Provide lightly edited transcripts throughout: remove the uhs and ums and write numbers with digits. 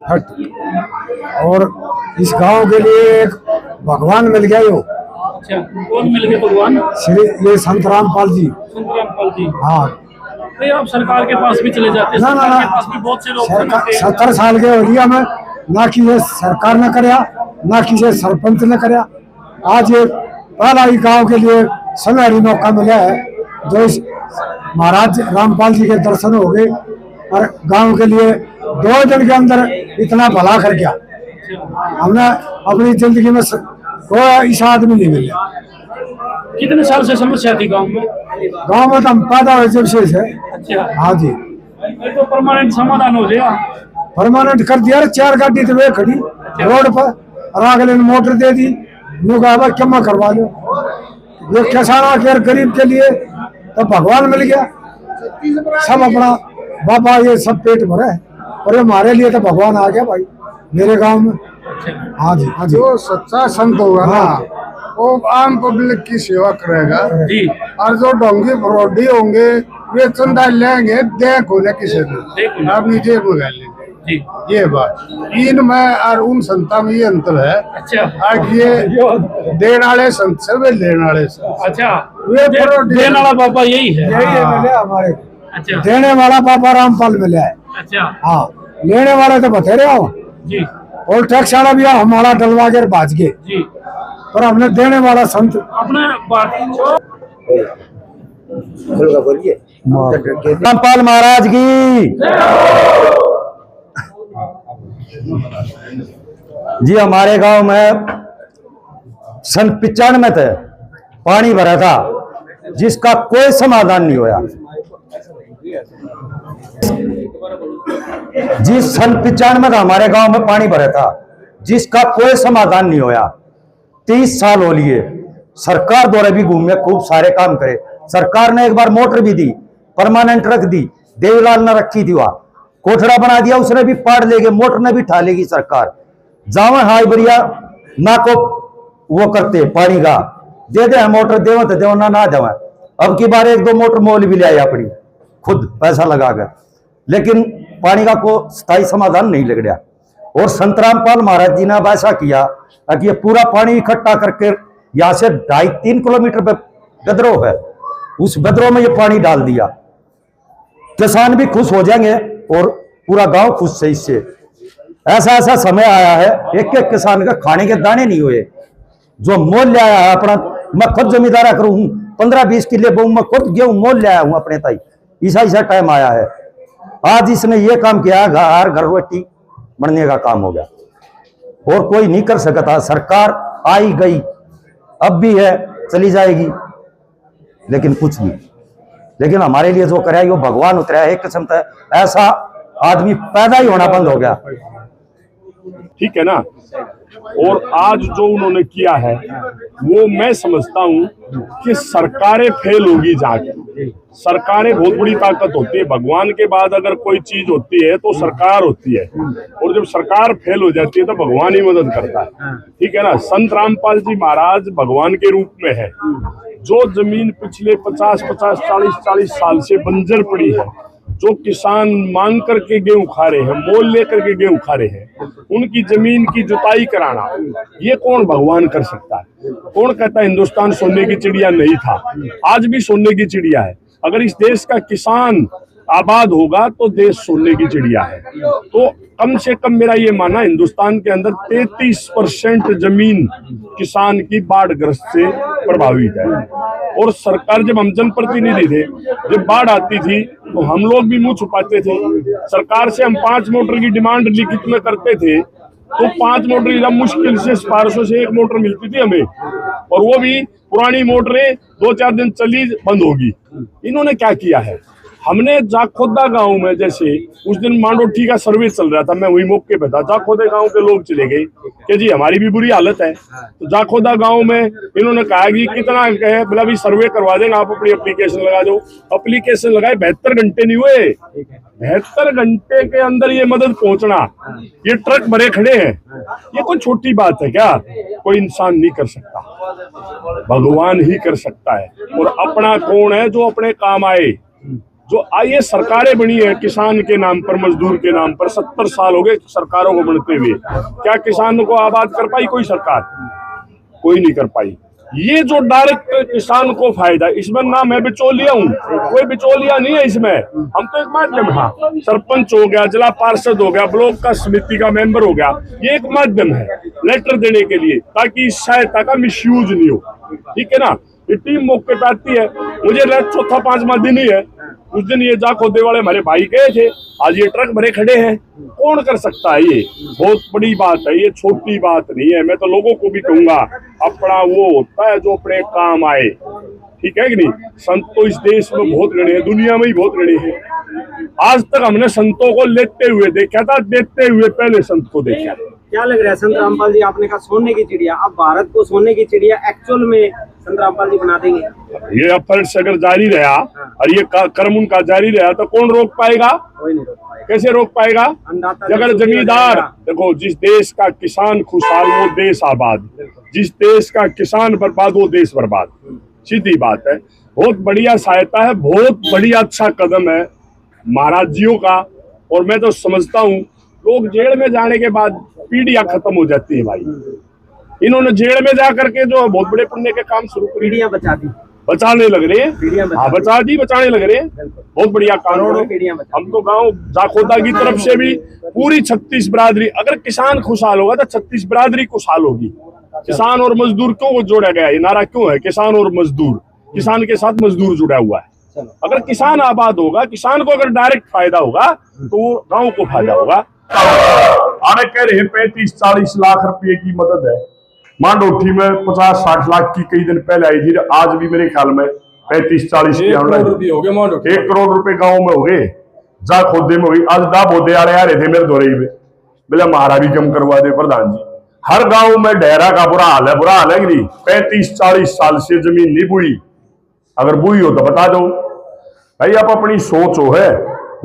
हट। और इस गांव के लिए एक भगवान मिल गया यो। अच्छा, कौन मिल गए भगवान? श्री ये संत रामपाल जी। संत रामपाल जी। हाँ, नहीं, आप सरकार के पास भी चले जाते हैं, ना ना सरकार ना, के पास भी बहुत से लोग आते हैं। 70 साल के हो लिया मैं, ना कि ये सरकार ने करया, ना कि ये सरपंच ने करया। आज ये पहला ही गांव के लिए सुनहरी मौका मिला है, जो इस महाराज रामपाल जी के दर्शन हो गए और गांव के लिए 2 दिन के अंदर इतना भला कर गया। हमने अपनी जिंदगी में कोई ऐसा आदमी नहीं मिला। कितने साल से समस्या थी गांव में? गांव में तो हम पैदा हुए जब से है। अच्छा, हाँ जी, ये तो परमानेंट समाधान हो गया। परमानेंट कर दिया। 4 गाड़ी तो वे खड़ी रोड पर और अगले ने मोटर दे दी। कहा क्या करवा लो, ये किसानों के गरीब के लिए तो भगवान मिल गया। सब अपना बाबा ये सब पेट भरे और ये हमारे लिए तो भगवान आ गया भाई मेरे गांव में। हाँ जी, हाँ जी। जो सच्चा संत होगा ना, वो आम पब्लिक की सेवा करेगा जी। और जो ढोंगी फ्रॉडी होंगे वे चंदा लेंगे देख होने किसी को अपनी जेब में गाल लेंगे। जी, ये बात इनमें और उन संता में ये अंतर है। अच्छा, और ये देने वाले संत से वे लेने वाले संत। अच्छा, वे देने वाला बाबा यही है। यही है मिले हमारे। अच्छा, देने वाला बाबा रामपाल मिला है। अच्छा, हाँ, लेने वाले तो बतेरे हो। जी, और टैक्स वाला भी हमारा डलवा के भाज गए, जी। पर हमने देने वाला संत अपने बात बोलिए। रामपाल महाराज की जी। हमारे गांव में सन 95 में पानी भरा था, जिसका कोई समाधान नहीं होया। जिस सन 95 में हमारे गांव में पानी भरा था, जिसका कोई समाधान नहीं होया। 30 साल हो लिए। सरकार द्वारा भी घूमे, खूब सारे काम करे। सरकार ने एक बार मोटर भी दी, परमानेंट रख दी। देवीलाल ने रखी थी, वहां कोठड़ा बना दिया, उसने भी पाड़ लेगी, मोटर ने भी ठा लेगी सरकार। जावे हाई बढ़िया ना को वो करते पानी का दे दे मोटर, देव तो देव ना देव। अब की बार 1-2 मोटर मोल भी ले आई अपनी खुद पैसा लगाकर, लेकिन पानी का को स्थायी समाधान नहीं लग रहा। और संत रामपाल महाराज जी ने अब ऐसा किया कि ये पूरा पानी इकट्ठा करके यहाँ से 2.5-3 किलोमीटर पे गदरोह है, उस गदरोह में ये पानी डाल दिया। किसान भी खुश हो जाएंगे और पूरा गांव खुश है इससे। ऐसा समय आया है, एक किसान का खाने के दाने नहीं हुए। जो मोल ले आया है अपना, मैं खुद जमींदारा करूं, 15-20 किले बहु मैं खुद गेहूं मोल ले आया हूं अपने ताई। ऐसा टाइम आया है। आज इसने ये काम किया, घर रोटी बनने का काम हो गया और कोई नहीं कर सकता। सरकार आई गई, अब भी है, चली जाएगी, लेकिन कुछ नहीं। लेकिन हमारे लिए जो कराया वो भगवान उतरा है। एक किस्म का ऐसा आदमी पैदा ही होना बंद हो गया। ठीक है ना। और आज जो उन्होंने किया है वो मैं समझता हूं कि सरकारें फेल होगी जाके। सरकारें बहुत बड़ी ताकत होती है। भगवान के बाद अगर कोई चीज होती है तो सरकार होती है, और जब सरकार फेल हो जाती है तो भगवान ही मदद करता है। ठीक है ना। संत रामपाल जी महाराज भगवान के रूप में है। जो जमीन पिछले 50-40 साल से बंजर पड़ी है, जो किसान मांग करके गेहूं खा रहे हैं, मोल लेकर के गेहूं खा रहे हैं, उनकी जमीन की जुताई कराना, ये कौन भगवान कर सकता है? कौन कहता है हिंदुस्तान सोने की चिड़िया नहीं था? आज भी सोने की चिड़िया है। अगर इस देश का किसान आबाद होगा तो देश सोने की चिड़िया है। तो कम से कम मेरा ये मानना, हिंदुस्तान के अंदर 33% जमीन किसान की बाढ़ग्रस्त से प्रभावित है। और सरकार, जब हम जनप्रतिनिधि थे, जब बाढ़ आती थी तो हम लोग भी मुंह छुपाते थे। सरकार से हम 5 मोटर की डिमांड लिखित में करते थे तो 5 मोटर मुश्किल से सिफारिशों से 1 मोटर मिलती थी हमें, और वो भी पुरानी मोटरें 2-4 दिन चली, बंद होगी। इन्होंने क्या किया है? हमने जाखोदा गांव में, जैसे उस दिन मांडोठी का सर्वे चल रहा था, मैं वही मौके पे था। जाखोदा गांव के लोग चले गए कि जी हमारी भी बुरी हालत है। तो जाखोदा गांव में इन्होंने कहा कि कितना कहे, बोला भी सर्वे करवा देंगे, आप अपनी एप्लीकेशन लगा दो। एप्लीकेशन लगाए, 72 घंटे नहीं हुए। 72 घंटे के अंदर ये मदद पहुंचना, ये ट्रक भरे खड़े हैं, ये कोई छोटी बात है क्या? कोई इंसान नहीं कर सकता, भगवान ही कर सकता है। और अपना कौन है जो अपने काम आए? जो ये सरकारें बनी है किसान के नाम पर, मजदूर के नाम पर, 70 साल हो गए सरकारों को बनते हुए, क्या किसानों को आबाद कर पाई कोई सरकार? कोई नहीं कर पाई। ये जो डायरेक्ट किसान को फायदा, इसमें ना मैं बिचौलिया हूँ, कोई बिचौलिया नहीं है इसमें, हम तो एक माध्यम। हाँ, सरपंच हो गया, जिला पार्षद हो गया, ब्लॉक का समिति का मेंबर हो गया, ये एक माध्यम है लेटर देने के लिए, ताकि इस सहायता का मिसयूज नहीं हो। ठीक है ना? ये टीम मौके पे आती है। मुझे चौथा 5वां दिन ही है, उस दिन ये जा खोदे वाले हमारे भाई गए थे, आज ये ट्रक भरे खड़े हैं। कौन कर सकता है? ये बहुत बड़ी बात है, ये छोटी बात नहीं है। मैं तो लोगों को भी कहूंगा, अपना वो होता है जो अपने काम आए। ठीक है कि नहीं? संत तो इस देश में बहुत गणे हैं, दुनिया में ही बहुत गणे हैं। आज तक हमने संतों को लेते हुए देखा था, देते हुए पहले संत को देखा। क्या लग रहा है संत रामपाल जी, आपने कहा सोने की चिड़िया, अब भारत को सोने की चिड़िया एक्चुअल में संत रामपाल जी बना देंगे? ये अफर्ट से अगर जारी रहा और ये कर्म उनका जारी रहा तो कौन रोक पाएगा? कोई नहीं रोक पाएगा। कैसे रोक पाएगा? अगर जमींदार, देखो, जिस देश का किसान खुशहाल वो देश आबाद, जिस देश का किसान बर्बाद वो देश बर्बाद। सीधी बात है। बहुत बढ़िया सहायता है, बहुत बढ़िया अच्छा कदम है महाराज जियों का। और मैं तो समझता हूँ लोग जेल में जाने के बाद पीढ़ियां खत्म हो जाती है भाई। इन्होंने जेल में जा करके जो बहुत बड़े पुण्य के काम शुरू कर, पीढ़ियां बचा दी, बचाने लग रहे हैं। हाँ, बचाने लग रहे हैं। बहुत बढ़िया काम। हम तो गांव जाखोदा की तरफ से भी पूरी 36 बिरादरी, अगर किसान खुशहाल होगा तो 36 बिरादरी खुशहाल होगी। किसान और मजदूर क्यों जोड़ा गया? ये नारा क्यों है? किसान और मजदूर, किसान के साथ मजदूर जुड़ा हुआ है। अगर किसान आबाद होगा, किसान को अगर डायरेक्ट फायदा होगा तो गांव को फायदा होगा। आने कह रहे 35-40 लाख रुपए की मदद है। मांडोठी में 50-60 लाख की कई दिन पहले आई थी, आज भी मेरे ख्याल में 35-40 की 1 करोड़ रुपए गाँव में हो गए, जा खोदे में हो गई। आज दा बोदे आ रहे थे मेरे दौरे में, बोले हमारा भी कम करवा दे प्रधान जी। हर गांव में डेरा का बुरा हाल है कि नहीं? 35-40 साल से जमीन नहीं बुई, अगर बुई हो तो बता दो भाई। आप अपनी सोच हो है।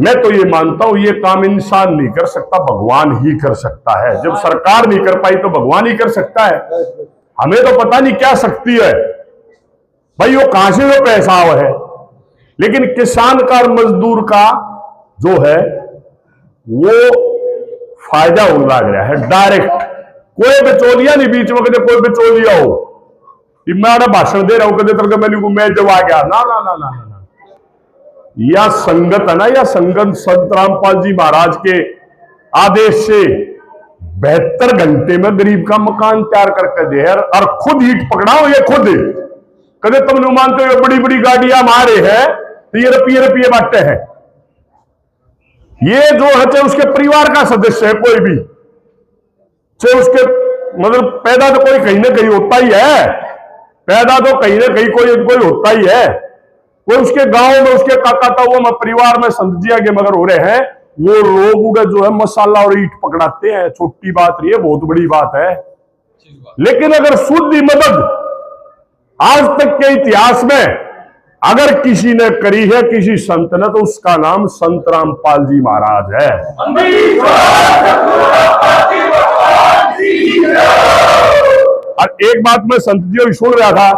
मैं तो ये मानता हूं ये काम इंसान नहीं कर सकता, भगवान ही कर सकता है। जब सरकार नहीं कर पाई तो भगवान ही कर सकता है। हमें तो पता नहीं क्या शक्ति है भाई, वो कहां से वो पैसा है। लेकिन किसान का और मजदूर का जो है वो फायदा हो लग रहा है डायरेक्ट। कोई बिचौलिया नहीं बीच में, कदे कोई बिचौलिया हो मैं भाषण दे रहा हूं कदे तक मैं जब आ गया ना ना ना ना ना। या संगत है ना, या संगत संत रामपाल जी महाराज के आदेश से 72 घंटे में गरीब का मकान तैयार करके दे और खुद ईंट पकड़ाओ। ये खुद कदे तुम नहीं मानते हो बड़ी बड़ी गाड़ियां मारे हैं तो ये रुपये बांटते हैं। ये जो है चाहे उसके परिवार का सदस्य है कोई भी, चाहे उसके मतलब पैदा तो कोई कहीं ना कहीं होता ही है, पैदा तो कहीं ना कहीं कोई होता ही है। वो उसके गांव में उसके काका ताऊ में परिवार में संत जी आगे मगर हो रहे हैं, वो लोग जो है मसाला और ईंट पकड़ाते हैं। छोटी बात नहीं है, बहुत बड़ी बात है। लेकिन अगर शुद्ध मदद आज तक के इतिहास में अगर किसी ने करी है, किसी संत ने, तो उसका नाम संत रामपाल जी महाराज है। और एक बात मैं संत जी को सुन रहा था,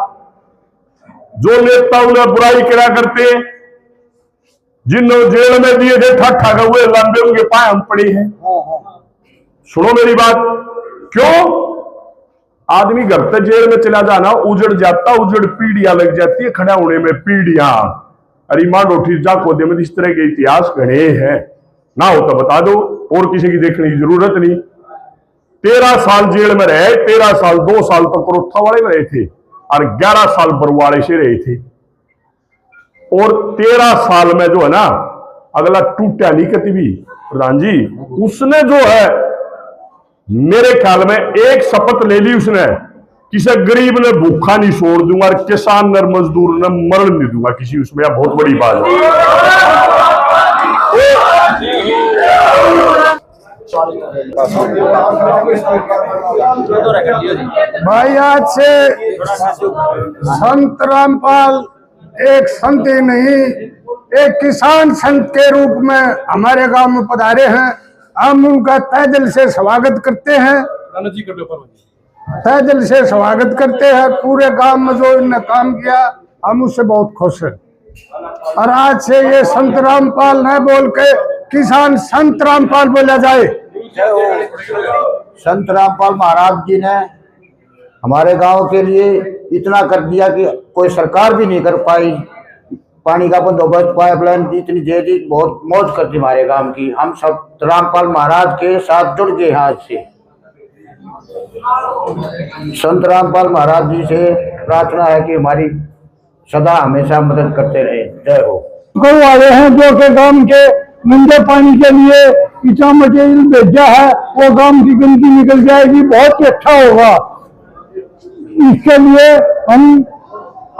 जो नेता उन्हें बुराई करा करते, जिन्होंने जेल में दिए थे ठा हुए लंबे उनके पाए हम पड़े हैं। सुनो मेरी बात, क्यों आदमी घर से जेल में चला जाना उजड़ जाता, उजड़ पीढ़ियां लग जाती है खड़ा होने में, पीढ़ियां। अरे मांडोठी जाखोदे में इस तरह के इतिहास घने हैं, ना हो तो बता दो, और किसी की देखने की जरूरत नहीं। 13 साल जेल में रहे, 13 साल 2 साल तो करोथा वाले में रहे थे और 11 साल बरवाड़े से रहे थे। और 13 साल में जो है ना अगला टूटा नहीं कति भी प्रधान जी, उसने जो है मेरे ख्याल में एक शपथ ले ली उसने, किसी गरीब ने भूखा नहीं छोड़ दूंगा और किसान न मजदूर ने मरण नहीं दूंगा किसी उसमें। बहुत बड़ी बात है भाई। आज से संत रामपाल एक संत ही नहीं, एक किसान संत के रूप में हमारे गांव में पधारे हैं। हम उनका तहे दिल से स्वागत करते हैं, तहे दिल से स्वागत करते हैं। पूरे गांव में जो इन्होंने काम किया हम उससे बहुत खुश हैं। और आज से ये संत रामपाल न बोल के किसान संत रामपाल बोला जाए। संत रामपाल महाराज जी ने हमारे गांव के लिए इतना कर दिया कि कोई सरकार भी नहीं कर पाई। पानी का बंदोबस्त, पाइपलाइन इतनी दे दी, बहुत मौज कर दी हमारे गांव की। हम सब रामपाल महाराज के साथ जुड़ गए आज से। संत रामपाल महाराज जी से प्रार्थना है कि हमारी सदा हमेशा मदद करते रहे। जय हो। गौ वाले हैं जो के गांव के गंदे पानी के लिए इतना मटेरियल भेजा है, वो गांव की गंदगी निकल जाएगी, बहुत ही अच्छा होगा। इसके लिए हम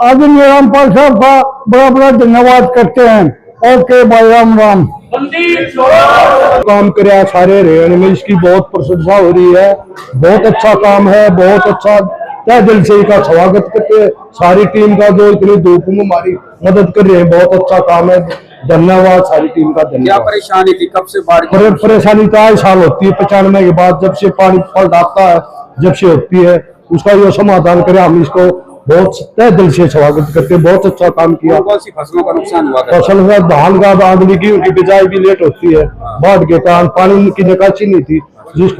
आदरणीय रामपाल साहब का बड़ा बड़ा धन्यवाद करते हैं। ओके भाई, राम राम। काम कराया सारे रेण में, इसकी बहुत प्रशंसा हो रही है। बहुत अच्छा काम है, बहुत अच्छा। तहे दिल से इसका स्वागत करते सारी टीम का, जो इतनी धूप में हमारी मदद कर रहे हैं। बहुत अच्छा काम है, धन्यवाद सारी टीम का। क्या धन्यवाद। परेशानी थी, कब से बाढ़ परेशानी तो 8 साल होती है, 95 के बाद जब से पानी फल आता है, जब से होती है, उसका जो समाधान करे, हम इसको बहुत तहे दिल से स्वागत करते हैं। बहुत अच्छा काम किया। कौन सी फसलों का नुकसान हुआ? फसल में धान का बागली की, उनकी बिजाई भी लेट होती है बाढ़ के कारण। पानी की निकासी नहीं थी, जिस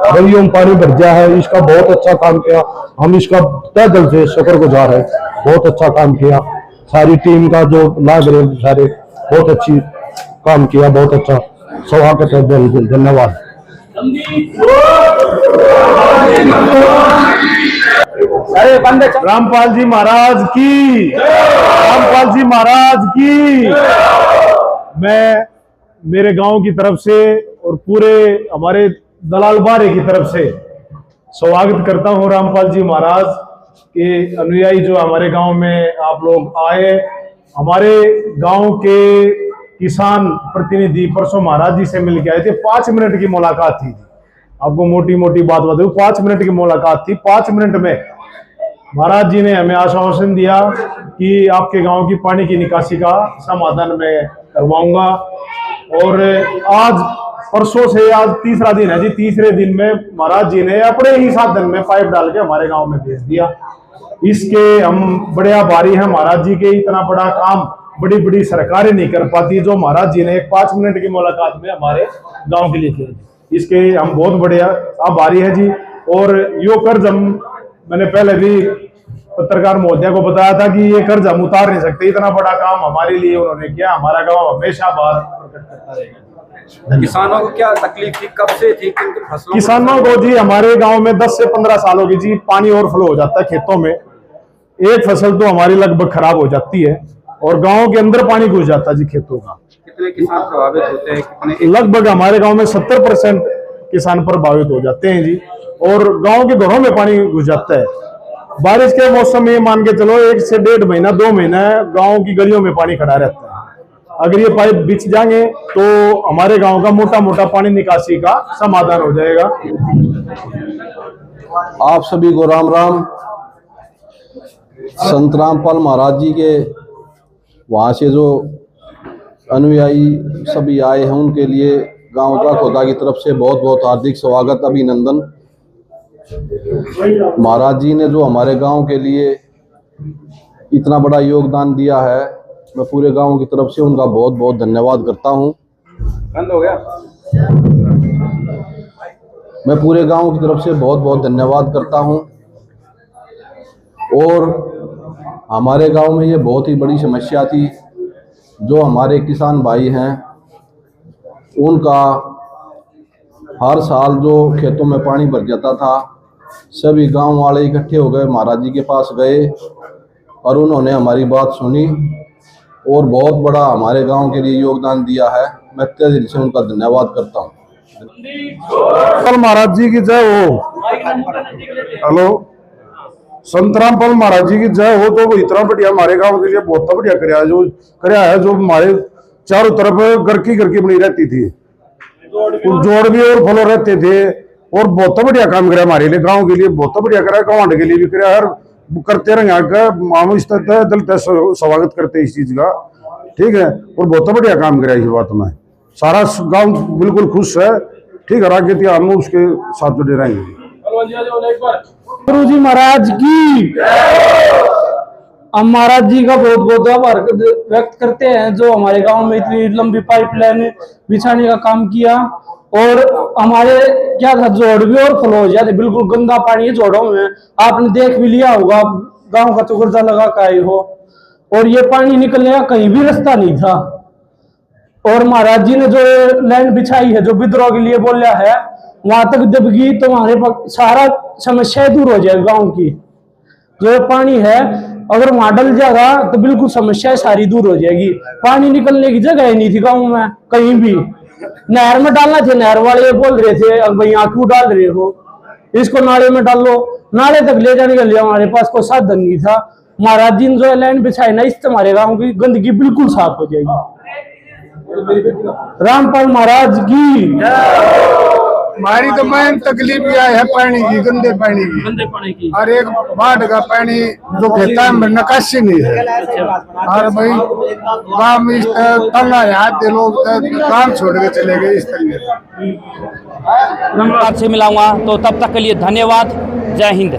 गलियों में पानी भर गया है। इसका बहुत अच्छा काम किया, हम इसका तहे दिल से शुक्रगुजार है। बहुत अच्छा काम किया सारी टीम का, जो लाग रहे सारे बहुत अच्छी काम किया। बहुत अच्छा स्वागत है, धन्यवाद। रामपाल जी महाराज की, रामपाल जी महाराज की। मैं मेरे गांव की तरफ से और पूरे हमारे दलाल बारे की तरफ से स्वागत करता हूं रामपाल जी महाराज के अनुयायी जो हमारे गांव में आप लोग आए। हमारे गांव के किसान प्रतिनिधि परसों महाराज जी से मिल के आए थे। 5 मिनट की मुलाकात थी। आपको मोटी मोटी बात बताऊं, 5 मिनट की मुलाकात थी। 5 मिनट में महाराज जी ने हमें आश्वासन दिया कि आपके गांव की पानी की निकासी का समाधान मैं करवाऊंगा। और आज परसों से आज तीसरा दिन है जी। तीसरे दिन में महाराज जी ने अपने ही साधन में पाइप डाल के हमारे गांव में भेज दिया। इसके हम बड़े आभारी हैं महाराज जी के। इतना बड़ा काम बड़ी बड़ी सरकारें नहीं कर पाती, जो महाराज जी ने 5 मिनट की मुलाकात में हमारे गांव के लिए किया। इसके हम बहुत बड़े आभारी हैं जी। और यो कर्ज मैंने पहले भी पत्रकार महोदय को बताया था कि ये कर्ज हम उतार नहीं सकते। इतना बड़ा काम हमारे लिए उन्होंने किया। हमारा गांव हमेशा बात प्रकट करता रहेगा। किसानों को क्या तकलीफ थी, कब से थी, किन फसलों किसानों को जी हमारे गांव में 10 से 15 साल हो गई जी। पानी ओवरफ्लो हो जाता है खेतों में। एक फसल तो हमारी लगभग खराब हो जाती है और गांव के अंदर पानी घुस जाता है जी खेतों का। कितने किसान प्रभावित होते हैं? कितने? लगभग हमारे गांव में 70% किसान प्रभावित हो जाते हैं जी। और गांव के घरों में पानी घुस जाता है। बारिश के मौसम में मान के चलो 1 से 1.5 महीना 2 महीना गांव की गलियों में पानी खड़ा रहता है। अगर ये पाइप बिछ जाएंगे तो हमारे गांव का मोटा मोटा पानी निकासी का समाधान हो जाएगा। आप सभी को राम राम। संत रामपाल महाराज जी के वहाँ से जो अनुयायी सभी आए हैं, उनके लिए गांव का खोदा की तरफ से बहुत बहुत हार्दिक स्वागत, अभिनंदन। महाराज जी ने जो हमारे गांव के लिए इतना बड़ा योगदान दिया है, मैं पूरे गांव की तरफ से उनका बहुत बहुत धन्यवाद करता हूं। बंद हो गया। मैं पूरे गांव की तरफ से बहुत बहुत धन्यवाद करता हूं। और हमारे गांव में ये बहुत ही बड़ी समस्या थी, जो हमारे किसान भाई हैं उनका हर साल जो खेतों में पानी भर जाता था, सभी गांव वाले इकट्ठे हो गए, महाराज जी के पास गए और उन्होंने हमारी बात सुनी और बहुत बड़ा हमारे गांव के लिए योगदान दिया है। मैं तहे दिल से उनका धन्यवाद करता हूँ। महाराज जी की जय हो। हेलो, संत रामपाल महाराज जी की जय हो। तो इतना बढ़िया हमारे गांव के लिए बहुत बढ़िया कराया है, जो हमारे चारों तरफ घर की बनी रहती थी, जोड़ भी और फॉलो रहते थे। और बहुत बढ़िया काम कराया हमारे लिए, गांव के लिए बहुत बढ़िया कराया, गांव के लिए भी कराया। करते रहे हम इस दिल स्वागत करते इस चीज का, ठीक है। और बहुत बढ़िया काम कराया इस बात में, सारा गांव बिल्कुल खुश है, ठीक है। आगे थी हम उसके साथ जुड़े रहेंगे। गुरु जी महाराज की। हम महाराज जी का बहुत बहुत आभार व्यक्त करते हैं जो हमारे गांव में इतनी लंबी पाइपलाइन बिछाने का काम किया। और हमारे क्या था, जोड़ भी और फ्लो हो जाते, बिल्कुल गंदा पानी है जोड़ों में। आपने देख भी लिया होगा, गांव का चुकरजा लगा का आए हो, और ये पानी निकलने का कहीं भी रास्ता नहीं था। और महाराज जी ने जो लैंड बिछाई है, जो विद्रोह के लिए बोला है, वहां तक जब गई तो हमारे सारा समस्या दूर हो जाएगी। गांव की जो पानी है अगर वहां डल जाएगा तो बिल्कुल समस्या सारी दूर हो जाएगी। पानी निकलने की जगह ही नहीं थी गांव में कहीं भी। नहर में डालना थे, नहर वाले बोल रहे थे अब भाई यहाँ क्यों डाल रहे हो, इसको नाले में डालो। नाले तक ले जाने के लिए हमारे पास कोई साधन नहीं था। महाराज जी ने जो लैंड बिछाई ना, इससे हमारे गाँव की गंदगी बिल्कुल साफ हो जाएगी। रामपाल महाराज की। हमारी तो मेन तकलीफ यह है पानी की, गंदे पानी की। और एक बाढ़ का पानी जो कहता है निकासी नहीं है। और भाई गाँव में इस तंगा हाथ दे लोग काम छोड़ के चले गए इस तरह से मिलाऊंगा, तो तब तक के लिए धन्यवाद। जय हिंद।